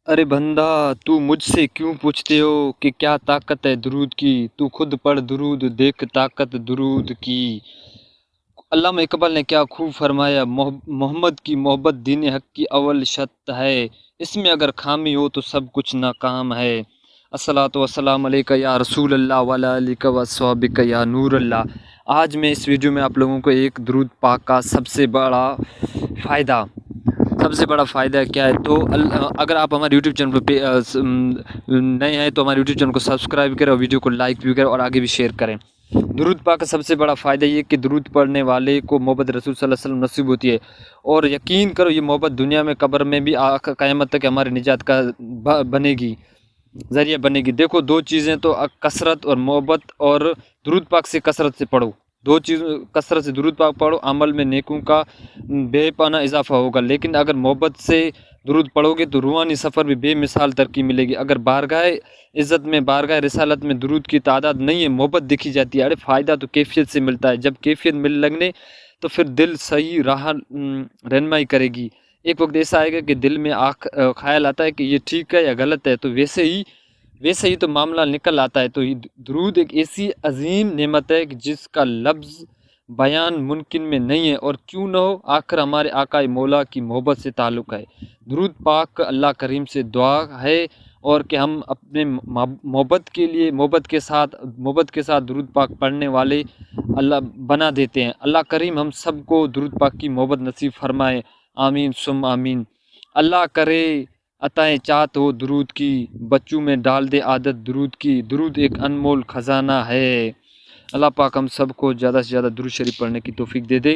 ارے بندہ، تو مجھ سے کیوں پوچھتے ہو کہ کیا طاقت ہے درود کی؟ تو خود پڑھ درود، دیکھ طاقت درود کی۔ علامہ اقبال نے کیا خوب فرمایا، محمد کی محبت دین حق کی اول شرط ہے، اس میں اگر خامی ہو تو سب کچھ ناکام ہے۔ الصلاۃ والسلام علیک یا رسول اللہ وعلی آلک واصحابک یا نور اللہ۔ آج میں اس ویڈیو میں آپ لوگوں کو ایک درود پاک کا سب سے بڑا فائدہ کیا ہے، تو اگر آپ ہمارے یوٹیوب چینل پہ نئے ہیں تو ہمارے یوٹیوب چینل کو سبسکرائب کریں اور ویڈیو کو لائک بھی کریں اور آگے بھی شیئر کریں۔ درود پاک کا سب سے بڑا فائدہ یہ کہ درود پڑھنے والے کو محبت رسول صلی اللہ علیہ وسلم نصیب ہوتی ہے، اور یقین کرو یہ محبت دنیا میں قبر میں بھی قیامت تک ہماری نجات کا ذریعہ بنے گی۔ دیکھو، دو چیزیں تو کثرت اور محبت، اور درود پاک سے کثرت سے پڑھو، دو چیز کثرت سے درود پاک پڑھو، عمل میں نیکوں کا بے پناہ اضافہ ہوگا۔ لیکن اگر محبت سے درود پڑھو گے تو روحانی سفر بھی بے مثال ترقی ملے گی۔ اگر بارگاہ عزت میں، بارگاہ رسالت میں درود کی تعداد نہیں ہے، محبت دیکھی جاتی ہے۔ ارے فائدہ تو کیفیت سے ملتا ہے، جب کیفیت مل لگنے تو پھر دل صحیح راہ رہنمائی کرے گی۔ ایک وقت ایسا آئے گا کہ دل میں خیال آتا ہے کہ یہ ٹھیک ہے یا غلط ہے، تو ویسے ہی تو معاملہ نکل آتا ہے۔ تو درود ایک ایسی عظیم نعمت ہے کہ جس کا لفظ بیان ممکن میں نہیں ہے، اور کیوں نہ ہو، آخر ہمارے آقا مولا کی محبت سے تعلق ہے۔ درود پاک اللہ کریم سے دعا ہے، اور کہ ہم اپنے محبت کے ساتھ درود پاک پڑھنے والے اللہ بنا دیتے ہیں۔ اللہ کریم ہم سب کو درود پاک کی محبت نصیب فرمائے، آمین ثم آمین۔ اللہ کرے عطائیں چاہت ہو درود کی، بچوں میں ڈال دے عادت درود کی، درود ایک انمول خزانہ ہے۔ اللہ پاک ہم سب کو زیادہ سے زیادہ درود شریف پڑھنے کی توفیق دے دے۔